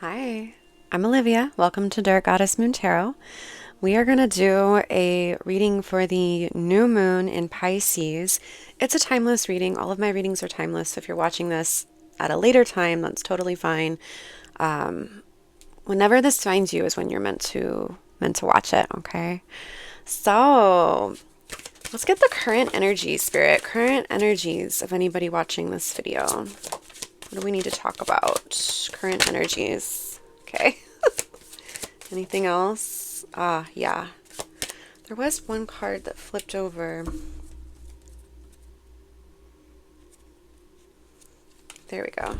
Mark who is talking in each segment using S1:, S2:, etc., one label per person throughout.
S1: Hi, I'm Olivia. Welcome to Dark Goddess Moon Tarot. We are going to do a reading for the new moon in Pisces. It's a timeless reading. All of my readings are timeless. So if you're watching this at a later time, that's totally fine. Whenever this finds you is when you're meant to watch it, okay? So let's get the current energy, Spirit. Current energies of anybody watching this video. What do we need to talk about? Current energies. Okay. Anything else? Yeah. There was one card that flipped over. There we go.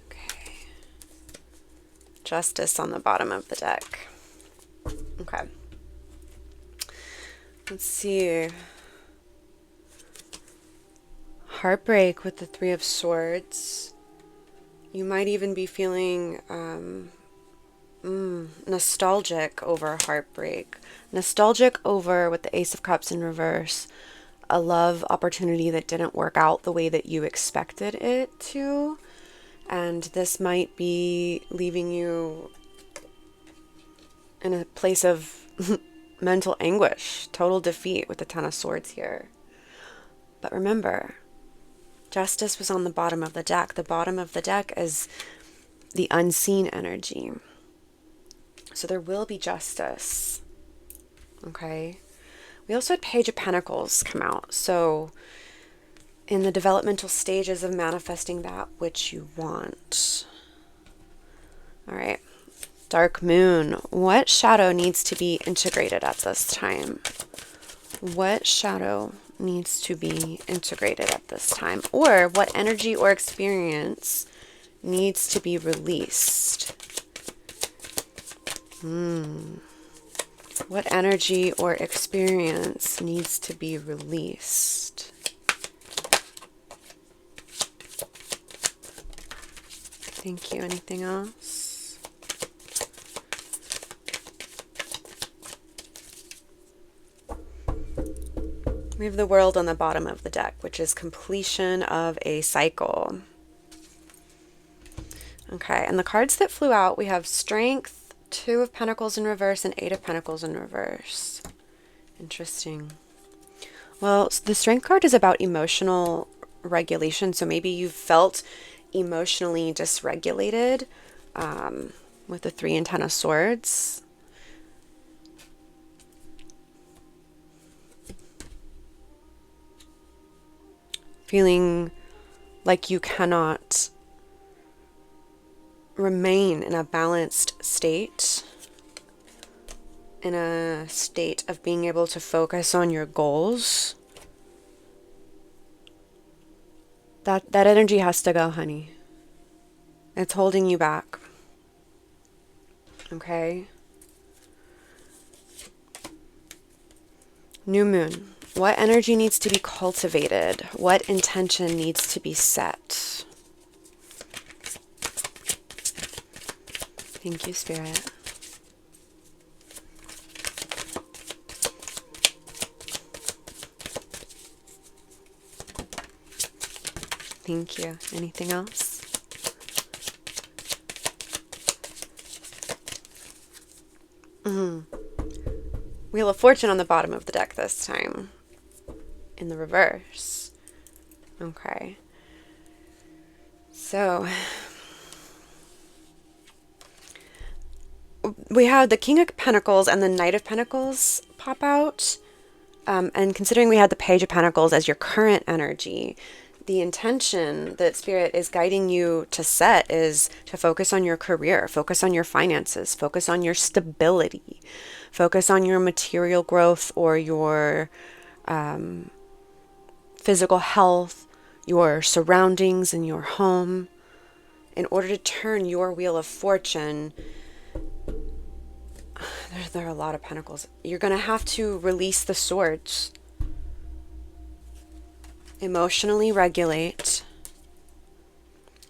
S1: Okay. Justice on the bottom of the deck. Okay. Let's see. Heartbreak with the Three of Swords. You might even be feeling nostalgic over heartbreak. Nostalgic over, with the Ace of Cups in reverse, a love opportunity that didn't work out the way that you expected it to. And this might be leaving you in a place of mental anguish, total defeat with the Ten of Swords here. But remember, Justice was on the bottom of the deck. The bottom of the deck is the unseen energy. So there will be justice. Okay? We also had Page of Pentacles come out. So in the developmental stages of manifesting that which you want. All right. Dark Moon. What shadow needs to be integrated at this time? What shadow needs to be integrated at this time? Or what energy or experience needs to be released? What energy or experience needs to be released? Thank you. Anything else? We have the World on the bottom of the deck, which is completion of a cycle. Okay, and the cards that flew out, we have Strength, Two of Pentacles in reverse, and Eight of Pentacles in reverse. Interesting. Well, the Strength card is about emotional regulation, so maybe you felt emotionally dysregulated with the Three and Ten of Swords. Feeling like you cannot remain in a balanced state, in a state of being able to focus on your goals. That energy has to go, honey. It's holding you back. Okay? New moon. What energy needs to be cultivated? What intention needs to be set? Thank you, Spirit. Thank you. Anything else? Wheel of Fortune on the bottom of the deck this time. In the reverse. Okay. So we have the King of Pentacles and the Knight of Pentacles pop out. And considering we had the Page of Pentacles as your current energy, the intention that Spirit is guiding you to set is to focus on your career, focus on your finances, focus on your stability, focus on your material growth or your physical health, your surroundings in your home, in order to turn your Wheel of Fortune. There are a lot of pentacles. You're going to have to release the swords. Emotionally regulate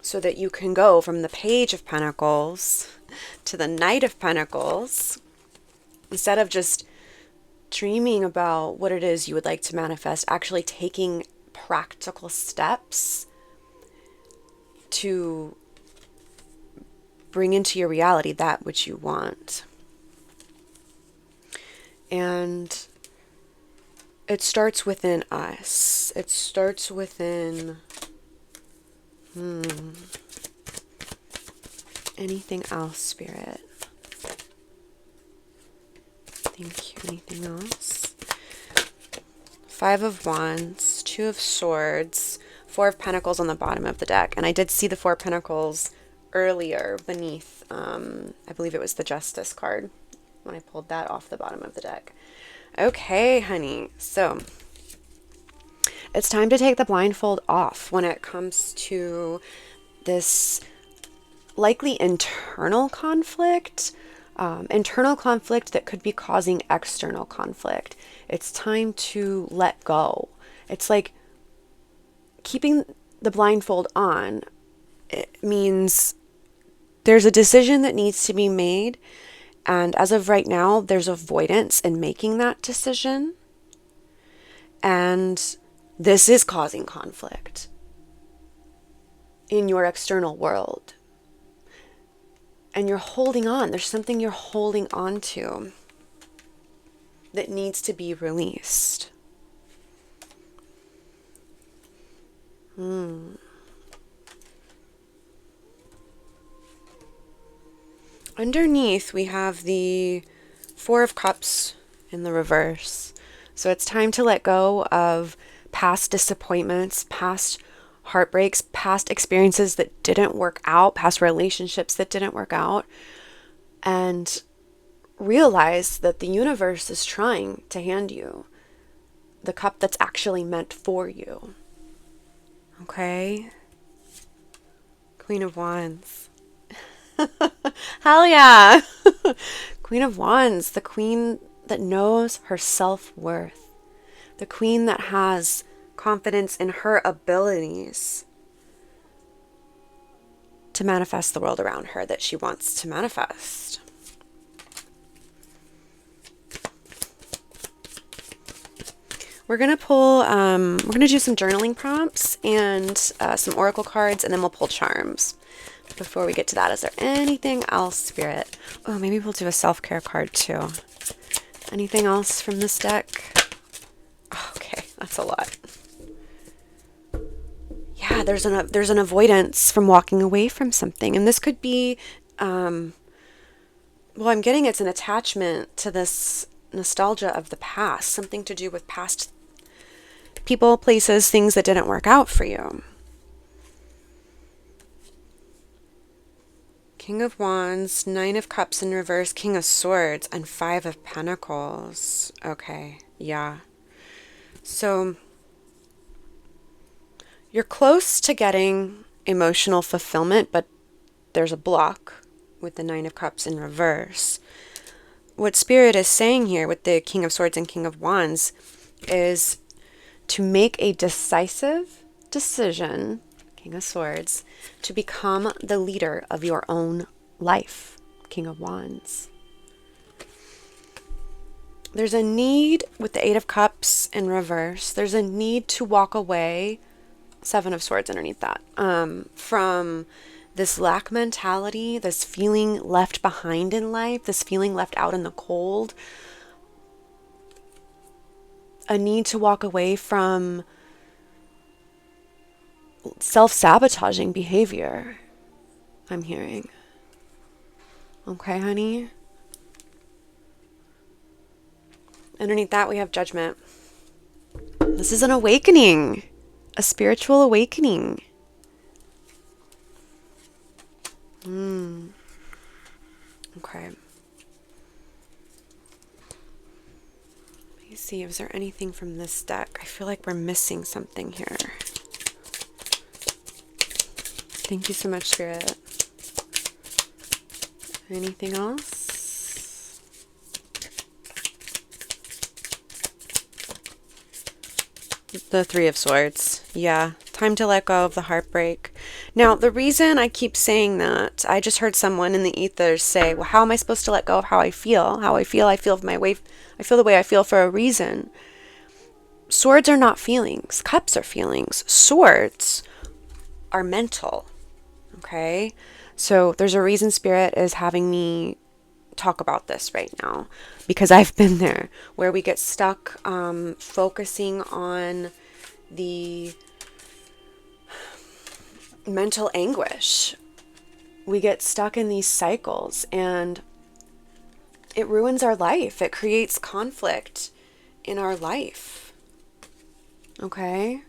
S1: so that you can go from the Page of Pentacles to the Knight of Pentacles. Instead of just dreaming about what it is you would like to manifest, actually taking practical steps to bring into your reality that which you want. And it starts within us. It starts within anything else, Spirit? Thank you. Anything else? 5 of Wands, 2 of Swords, 4 of Pentacles on the bottom of the deck. And I did see the 4 of Pentacles earlier beneath, I believe it was the Justice card when I pulled that off the bottom of the deck. Okay, honey. So it's time to take the blindfold off when it comes to this likely internal conflict that could be causing external conflict. It's time to let go. It's like keeping the blindfold on. It means there's a decision that needs to be made. And as of right now, there's avoidance in making that decision. And this is causing conflict in your external world. And you're holding on. There's something you're holding on to that needs to be released. Underneath, we have the 4 of Cups in the reverse. So it's time to let go of past disappointments, past heartbreaks, past experiences that didn't work out, past relationships that didn't work out, and realize that the universe is trying to hand you the cup that's actually meant for you. Okay? Queen of Wands. Hell yeah. Queen of Wands, the queen that knows her self-worth, the queen that has confidence in her abilities to manifest the world around her that she wants to manifest. We're going to pull, we're going to do some journaling prompts and some oracle cards, and then we'll pull charms. Before we get to that, is there anything else, Spirit? Oh, maybe we'll do a self-care card too. Anything else from this deck? Oh, okay, that's a lot. Yeah, there's an avoidance from walking away from something. And this could be, well, I'm getting it's an attachment to this nostalgia of the past. Something to do with past people, places, things that didn't work out for you. King of Wands, 9 of Cups in reverse, King of Swords, and 5 of Pentacles. Okay, yeah. So you're close to getting emotional fulfillment, but there's a block with the 9 of Cups in reverse. What Spirit is saying here with the King of Swords and King of Wands is to make a decisive decision, King of Swords, to become the leader of your own life, King of Wands. There's a need with the 8 of Cups in reverse. There's a need to walk away, 7 of Swords underneath that, from this lack mentality, this feeling left behind in life, this feeling left out in the cold. A need to walk away from self-sabotaging behavior, I'm hearing. Okay, honey? Underneath that, we have Judgment. This is an awakening, a spiritual awakening. Okay. Let me see, is there anything from this deck? I feel like we're missing something here. Thank you so much, Spirit. Anything else? The 3 of Swords. Yeah, time to let go of the heartbreak. Now, the reason I keep saying that, I just heard someone in the ethers say, well, how am I supposed to let go of how I feel? I feel the way I feel for a reason. Swords are not feelings. Cups are feelings. Swords are mental. Okay? So there's a reason Spirit is having me talk about this right now, because I've been there, where we get stuck focusing on the mental anguish. We get stuck in these cycles, and it ruins our life. It creates conflict in our life. Okay?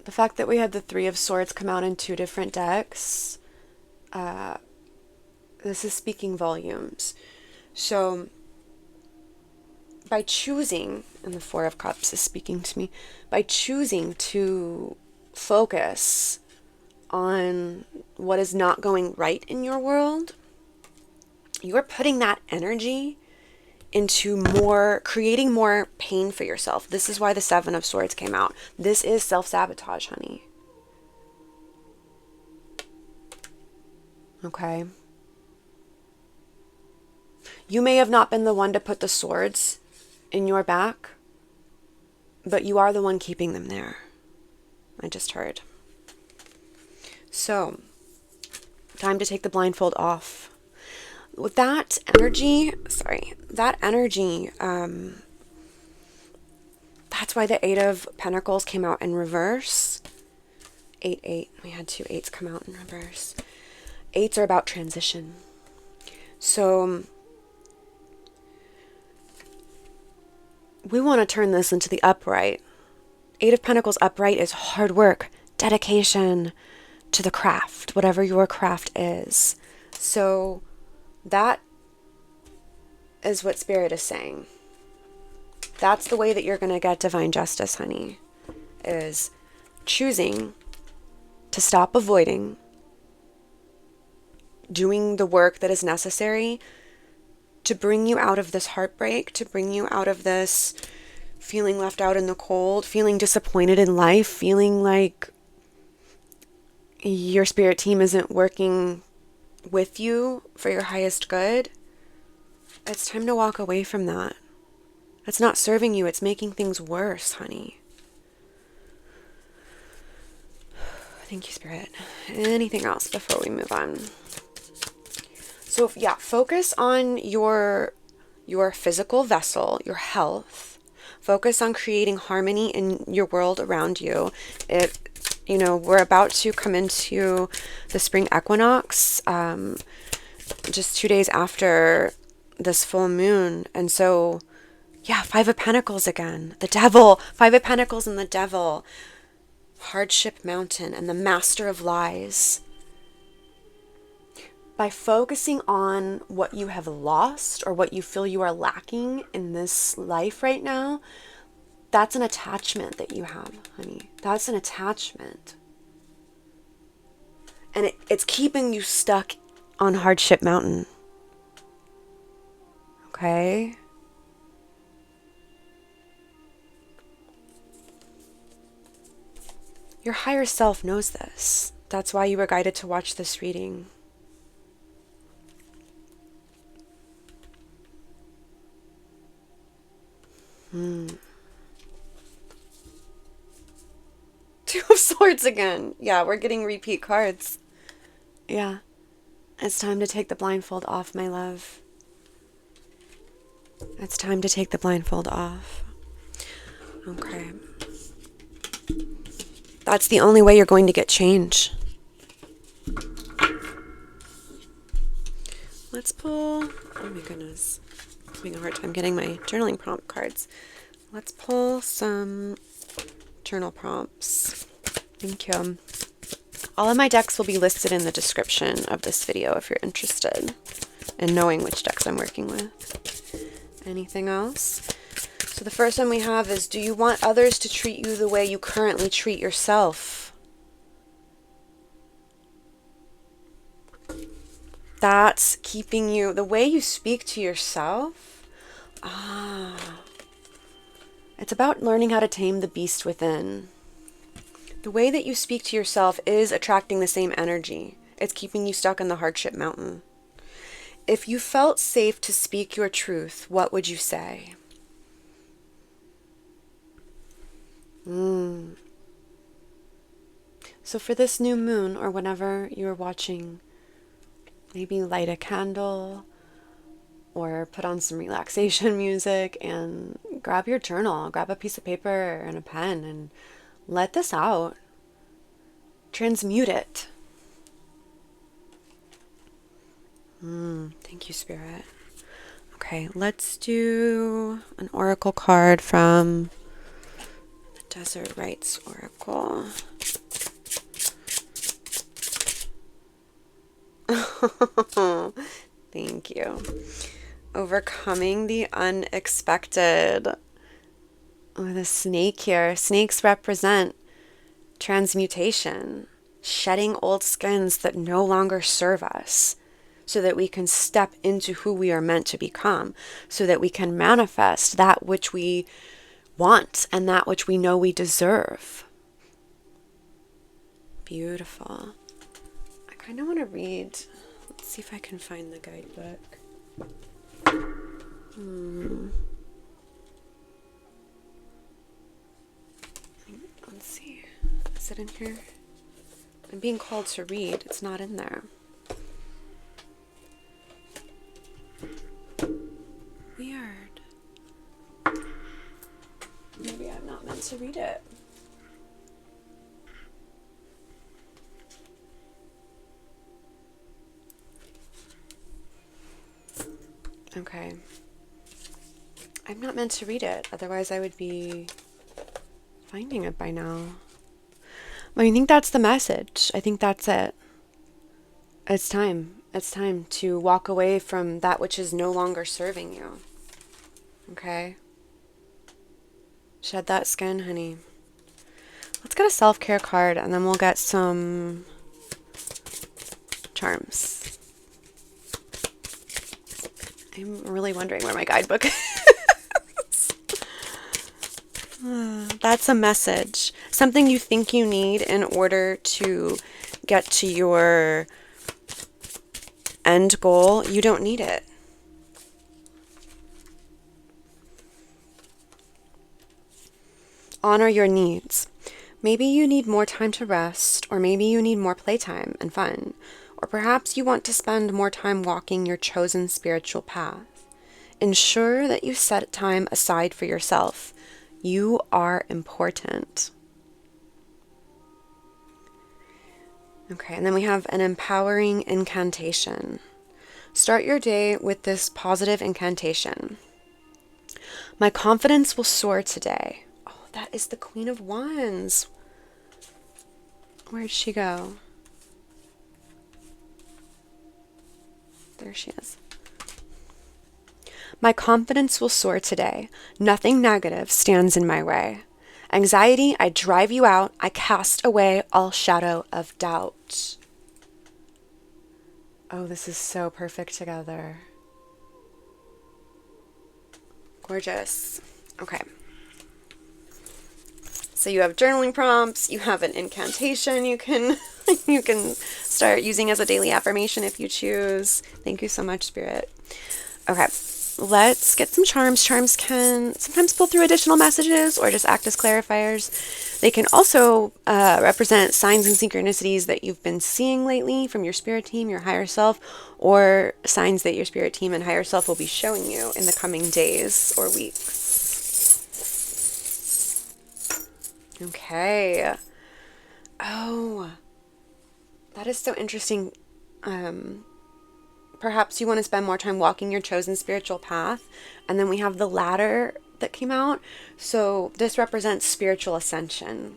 S1: The fact that we had the Three of Swords come out in 2 different decks, this is speaking volumes. So by choosing, and the Four of Cups is speaking to me, by choosing to focus on what is not going right in your world, you are putting that energy into creating more pain for yourself. This is why the Seven of Swords came out. This is self-sabotage, honey. Okay? You may have not been the one to put the swords in your back, but you are the one keeping them there. I just heard. So, time to take the blindfold off. With that energy, that's why the Eight of Pentacles came out in reverse. 8. We had 2 8s come out in reverse. 8s are about transition. So we want to turn this into the upright. 8 of Pentacles upright is hard work, dedication to the craft, whatever your craft is. So that is what Spirit is saying. That's the way that you're going to get divine justice, honey, is choosing to stop avoiding doing the work that is necessary to bring you out of this heartbreak, to bring you out of this feeling left out in the cold, feeling disappointed in life, feeling like your spirit team isn't working with you for your highest good. It's time to walk away from that. It's not serving you. It's making things worse, honey. Thank you, Spirit. Anything else before we move on? So, yeah, focus on your physical vessel, your health. Focus on creating harmony in your world around you. We're about to come into the spring equinox, just 2 days after this full moon. And so, yeah, 5 of Pentacles again. The Devil. 5 of Pentacles and the Devil. Hardship Mountain and the Master of Lies. By focusing on what you have lost or what you feel you are lacking in this life right now, that's an attachment that you have, honey. That's an attachment. And it's keeping you stuck on Hardship Mountain. Okay? Your higher self knows this. That's why you were guided to watch this reading. Two of Swords again. Yeah, we're getting repeat cards. Yeah. It's time to take the blindfold off, my love. It's time to take the blindfold off. Okay. That's the only way you're going to get change. Let's pull... Oh my goodness. I'm having a hard time getting my journaling prompt cards. Let's pull some journal prompts. Thank you. All of my decks will be listed in the description of this video if you're interested in knowing which decks I'm working with. Anything else? So the first one we have is, do you want others to treat you the way you currently treat yourself? That's keeping you, the way you speak to yourself. It's about learning how to tame the beast within. The way that you speak to yourself is attracting the same energy. It's keeping you stuck in the hardship mountain. If you felt safe to speak your truth, what would you say? So for this new moon, or whenever you're watching, maybe light a candle or put on some relaxation music and grab your journal, grab a piece of paper and a pen and let this out. Transmute it. Thank you, Spirit. Okay, let's do an oracle card from the Desert Rites Oracle. Thank you. Overcoming the unexpected. Oh, the snake here. Snakes represent transmutation, shedding old skins that no longer serve us, so that we can step into who we are meant to become, so that we can manifest that which we want and that which we know we deserve. Beautiful. I kind of want to read. Let's see if I can find the guidebook. Let's see. Is it in here? I'm being called to read. It's not in there. Weird. Maybe I'm not meant to read it. Okay. I'm not meant to read it. Otherwise, I would be finding it by now. I think that's the message. I think that's it. It's time. It's time to walk away from that which is no longer serving you. Okay? Shed that skin, honey. Let's get a self-care card and then we'll get some charms. I'm really wondering where my guidebook is. That's a message. Something you think you need in order to get to your end goal. You don't need it. Honor your needs. Maybe you need more time to rest, or maybe you need more playtime and fun, or perhaps you want to spend more time walking your chosen spiritual path. Ensure that you set time aside for yourself. You are important. Okay, and then we have an empowering incantation. Start your day with this positive incantation. My confidence will soar today. Oh, that is the Queen of Wands. Where'd she go? There she is. My confidence will soar today. Nothing negative stands in my way. Anxiety, I drive you out. I cast away all shadow of doubt. Oh, this is so perfect together. Gorgeous. Okay. So you have journaling prompts, you have an incantation you can start using as a daily affirmation if you choose. Thank you so much, Spirit. Okay. Let's get some charms. Charms can sometimes pull through additional messages or just act as clarifiers. They can also represent signs and synchronicities that you've been seeing lately from your spirit team, your higher self, or signs that your spirit team and higher self will be showing you in the coming days or weeks. Okay. Oh, that is so interesting. Perhaps you want to spend more time walking your chosen spiritual path. And then we have the ladder that came out. So this represents spiritual ascension.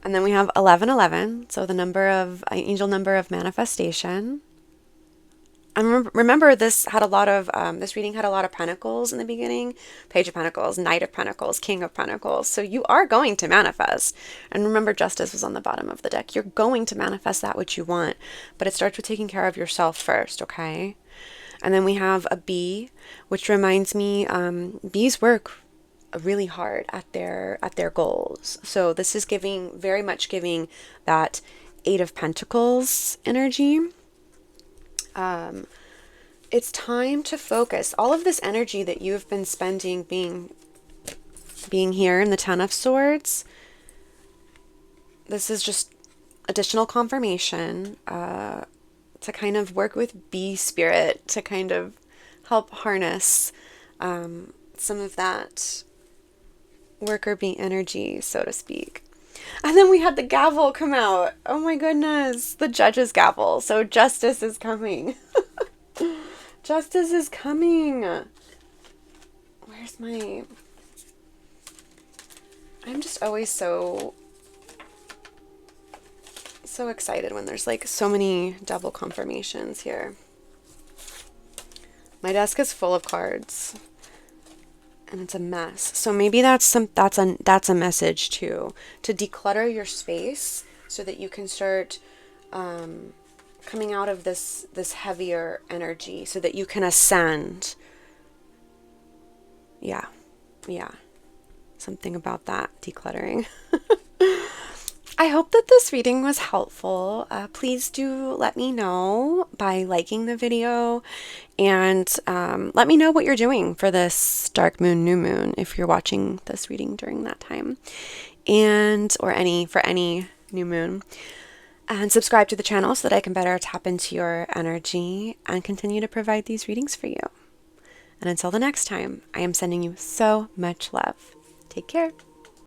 S1: And then we have 1111. So the angel number of manifestation. I remember this had a lot of, this reading had a lot of pentacles in the beginning. Page of Pentacles, Knight of Pentacles, King of Pentacles. So you are going to manifest. And remember, Justice was on the bottom of the deck. You're going to manifest that which you want. But it starts with taking care of yourself first, okay? And then we have a bee, which reminds me, bees work really hard at their goals. So this is very much giving that Eight of Pentacles energy. It's time to focus. All of this energy that you've been spending being here in the Ten of Swords, this is just additional confirmation to kind of work with bee spirit to kind of help harness some of that worker bee energy, so to speak. And then we had the gavel come out. Oh my goodness, the judge's gavel. So justice is coming. Justice is coming. Where's my... I'm just always so excited when there's like so many double confirmations here. My desk is full of cards and it's a mess. So maybe that's a message too, to declutter your space so that you can start coming out of this heavier energy, so that you can ascend. Yeah. Something about that, decluttering. I hope that this reading was helpful. Please do let me know by liking the video, and let me know what you're doing for this dark moon, new moon, if you're watching this reading during that time, and for any new moon. And subscribe to the channel so that I can better tap into your energy and continue to provide these readings for you. And until the next time, I am sending you so much love. Take care.